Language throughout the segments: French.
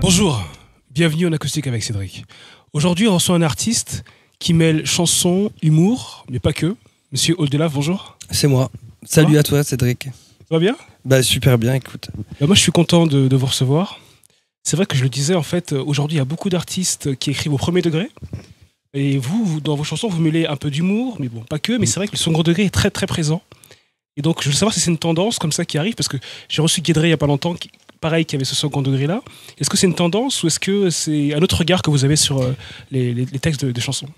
Bonjour, bienvenue en acoustique avec Cédric. Aujourd'hui, on reçoit un artiste qui mêle chanson, humour, mais pas que. Monsieur Oldelaf, bonjour. C'est moi. Salut à toi, Cédric. Ça va bien ? Bah super bien, écoute. Moi, je suis content de vous recevoir. C'est vrai que je le disais, en fait, aujourd'hui, il y a beaucoup d'artistes qui écrivent au premier degré. Et vous, dans vos chansons, vous mêlez un peu d'humour, mais bon, pas que. Mais c'est vrai que le second degré est très, très présent. Et donc, je veux savoir si c'est une tendance comme ça qui arrive, parce que j'ai reçu Guédré il n'y a pas longtemps, pareil, qui avait ce second degré-là. Est-ce que c'est une tendance ou est-ce que c'est un autre regard que vous avez sur les textes des chansons ?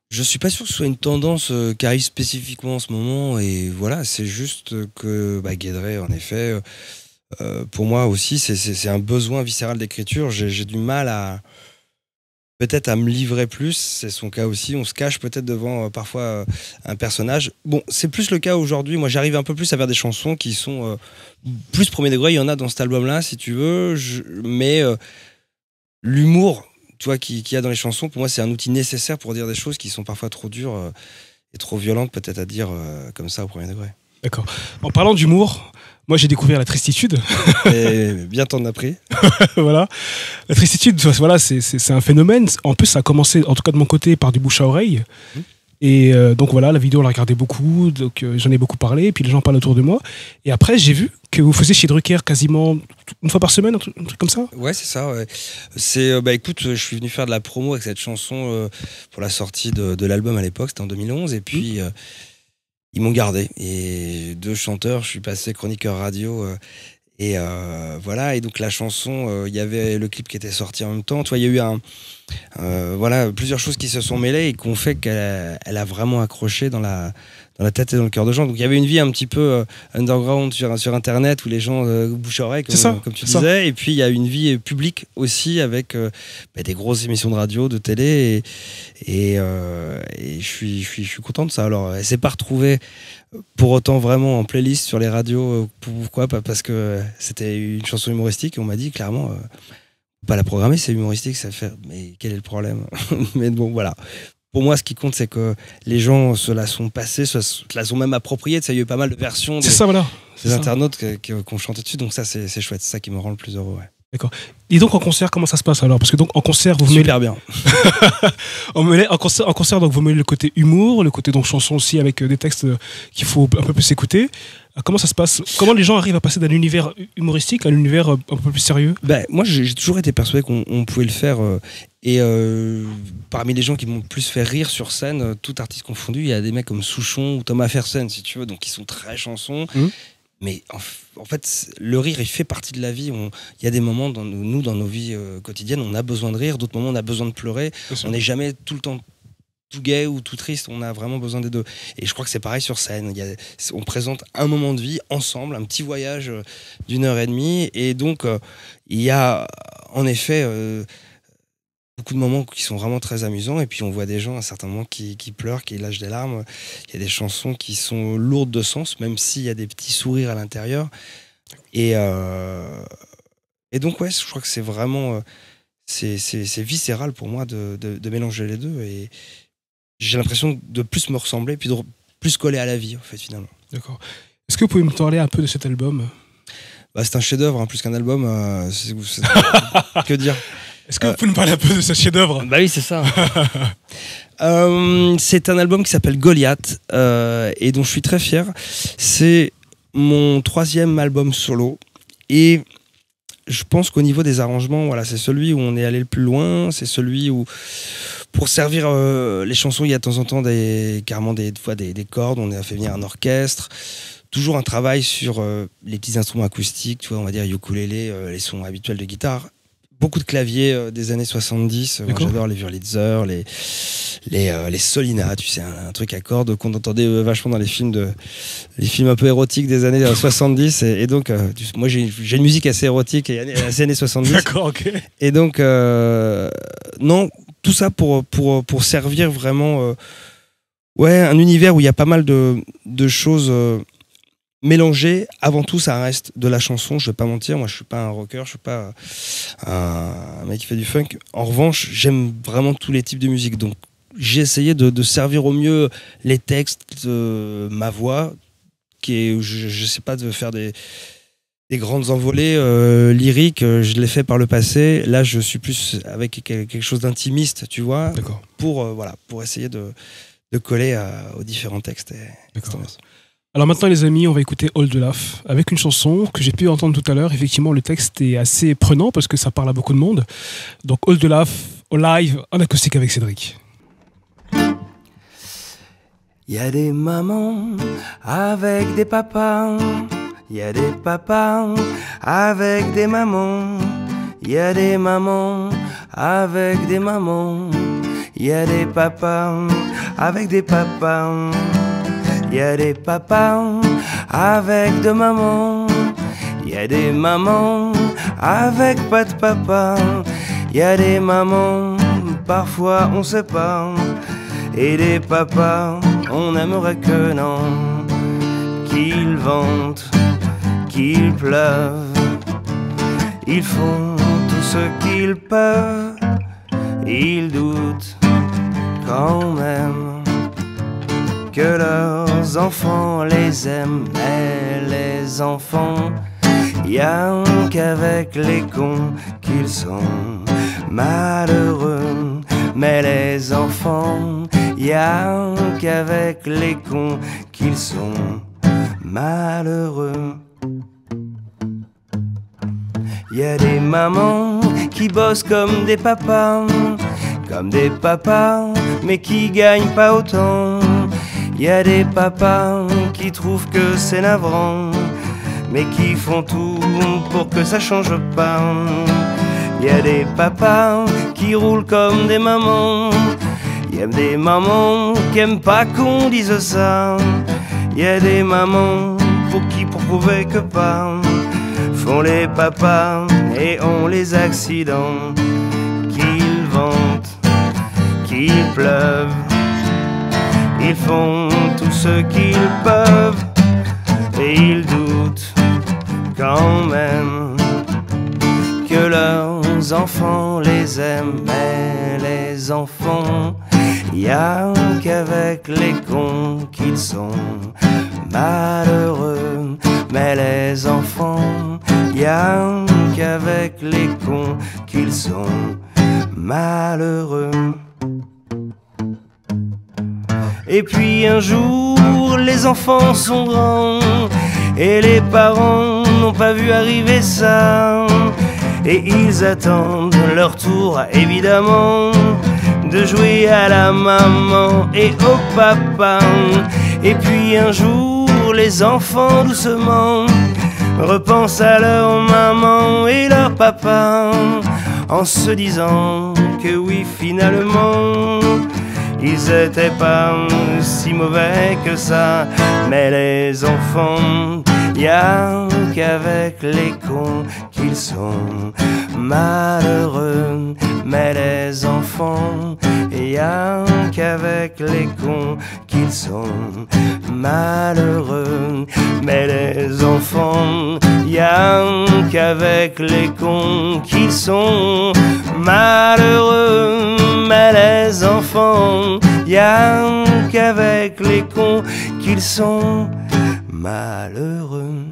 Je suis pas sûr que ce soit une tendance qui arrive spécifiquement en ce moment. Et voilà, c'est juste que Guédré, en effet, pour moi aussi, c'est un besoin viscéral d'écriture. J'ai du mal à... Peut-être à me livrer plus, c'est son cas aussi. On se cache peut-être devant parfois un personnage. Bon, c'est plus le cas aujourd'hui. Moi, j'arrive un peu plus à faire des chansons qui sont plus premier degré. Il y en a dans cet album-là, si tu veux. Mais l'humour, tu vois, qu'il y a dans les chansons, pour moi, c'est un outil nécessaire pour dire des choses qui sont parfois trop dures et trop violentes, peut-être à dire comme ça au premier degré. D'accord. En parlant d'humour, moi j'ai découvert la tristitude. Et bien t'en as pris. Voilà. La tristitude, voilà, c'est un phénomène. En plus, ça a commencé, en tout cas de mon côté, par du bouche à oreille. Et donc voilà, la vidéo, on la regardait beaucoup, donc j'en ai beaucoup parlé, et puis les gens parlent autour de moi. Et après, j'ai vu que vous faisiez chez Drucker quasiment une fois par semaine, un truc comme ça. Ouais, c'est ça. Ouais. Écoute, je suis venu faire de la promo avec cette chanson pour la sortie de l'album à l'époque, c'était en 2011, et puis ils m'ont gardé. Et 2 chanteurs, je suis passé chroniqueur radio. Voilà, et donc la chanson, il y avait le clip qui était sorti en même temps. Tu vois, il y a eu plusieurs choses qui se sont mêlées et qui ont fait qu'elle a vraiment accroché dans la tête et dans le cœur de gens. Donc il y avait une vie un petit peu underground sur Internet où les gens bouche à oreille, comme tu disais. Et puis il y a une vie publique aussi avec des grosses émissions de radio, de télé. Et je suis content de ça. Alors, elle s'est pas retrouvée pour autant vraiment en playlist sur les radios. Pourquoi ? Pas parce que c'était une chanson humoristique. Et on m'a dit clairement, pas la programmer, c'est humoristique, ça fait. Mais quel est le problème ? Mais bon, voilà. Pour moi, ce qui compte, c'est que les gens se la sont passés, se la sont même appropriés. Il y a eu pas mal de versions des internautes qui ont chanté dessus. Donc ça, c'est chouette. C'est ça qui me rend le plus heureux. Ouais. D'accord. Et donc en concert, comment ça se passe alors ? Parce que donc en concert, vous super bien. en concert, donc vous mêlez le côté humour, le côté donc chanson aussi avec des textes qu'il faut un peu plus écouter. Comment ça se passe ? Comment les gens arrivent à passer d'un univers humoristique à un univers un peu plus sérieux ? Moi, j'ai toujours été persuadé qu'on pouvait le faire. Parmi les gens qui m'ont le plus fait rire sur scène, tout artiste confondu, il y a des mecs comme Souchon ou Thomas Fersen, si tu veux, donc qui sont très chansons. Mais en fait, le rire, il fait partie de la vie. Il y a des moments dans nos vies quotidiennes, on a besoin de rire. D'autres moments, on a besoin de pleurer. On n'est jamais tout le temps tout gai ou tout triste. On a vraiment besoin des deux. Et je crois que c'est pareil sur scène. On présente un moment de vie ensemble, un petit voyage d'1h30. Et donc, il y a en effet beaucoup de moments qui sont vraiment très amusants. Et puis, on voit des gens à certains moments qui pleurent, qui lâchent des larmes. Il y a des chansons qui sont lourdes de sens, même s'il y a des petits sourires à l'intérieur. Et donc, ouais, je crois que c'est vraiment... c'est viscéral pour moi de mélanger les deux. Et j'ai l'impression de plus me ressembler, puis de plus coller à la vie, en fait, finalement. D'accord. Est-ce que vous pouvez me parler un peu de cet album ? C'est un chef-d'œuvre, plus qu'un album. Que dire ? Est-ce que vous pouvez me parler un peu de ce chef-d'œuvre ? Oui, c'est ça. C'est un album qui s'appelle Goliath et dont je suis très fier. C'est mon 3e album solo et je pense qu'au niveau des arrangements, voilà, c'est celui où on est allé le plus loin. C'est celui où, pour servir les chansons, il y a de temps en temps carrément des cordes. On a fait venir un orchestre. Toujours un travail sur les petits instruments acoustiques, tu vois, on va dire ukulélé, les sons habituels de guitare. Beaucoup de claviers des années 70. Moi, j'adore les Wurlitzer, les Solina, tu sais, un truc à cordes qu'on entendait vachement dans les films un peu érotiques des années 70. Et donc, moi, j'ai une musique assez érotique et assez années 70. D'accord, ok. Et donc, non, tout ça pour servir vraiment un univers où il y a pas mal de choses mélangées. Avant tout, ça reste de la chanson, je vais pas mentir, moi je suis pas un rocker, je suis pas un mec qui fait du funk. En revanche, j'aime vraiment tous les types de musique, donc j'ai essayé de servir au mieux les textes, ma voix, qui est, je sais pas, de faire des grandes envolées lyriques. Je l'ai fait par le passé. Là, je suis plus avec quelque chose d'intimiste, tu vois, pour essayer de coller aux différents textes. D'accord. Alors maintenant, les amis, on va écouter Old Love avec une chanson que j'ai pu entendre tout à l'heure. Effectivement, le texte est assez prenant parce que ça parle à beaucoup de monde. Donc Old Love, au live, en acoustique avec Cédric. Il y a des mamans avec des papas, il y a des papas avec des mamans, il y a des mamans avec des mamans, il y a des papas avec des papas. Il y a des papas avec deux mamans, il y a des mamans avec pas de papa, il y a des mamans, parfois on sait pas, et des papas, on aimerait que non, qu'ils ventent, qu'il pleuve, ils font tout ce qu'ils peuvent, ils doutent quand même que leurs enfants les aiment, mais les enfants, y'a qu'avec les cons qu'ils sont malheureux. Mais les enfants, y'a qu'avec les cons qu'ils sont malheureux. Y'a des mamans qui bossent comme des papas, mais qui gagnent pas autant. Il y a des papas qui trouvent que c'est navrant, mais qui font tout pour que ça change pas. Il y a des papas qui roulent comme des mamans, il y a des mamans qui aiment pas qu'on dise ça. Il y a des mamans pour qui, pour prouver que pas, font les papas et ont les accidents, qu'ils ventent, qu'ils pleuvent. Ils font tout ce qu'ils peuvent et ils doutent quand même que leurs enfants les aiment. Mais les enfants, y'a qu'avec les cons qu'ils sont malheureux. Mais les enfants, y'a qu'avec les cons qu'ils sont malheureux. Et puis un jour, les enfants sont grands et les parents n'ont pas vu arriver ça. Et ils attendent leur tour, évidemment, de jouer à la maman et au papa. Et puis un jour, les enfants doucement repensent à leur maman et leur papa, en se disant que oui, finalement, ils étaient pas si mauvais que ça. Mais les enfants, y'a qu'avec les cons qu'ils sont malheureux. Mais les enfants, y'a qu'avec les cons qu'ils sont malheureux. Mais les enfants, y'a qu'avec les cons qu'ils sont malheureux. Mais les enfants, y'a qu'avec les cons qu'ils sont malheureux.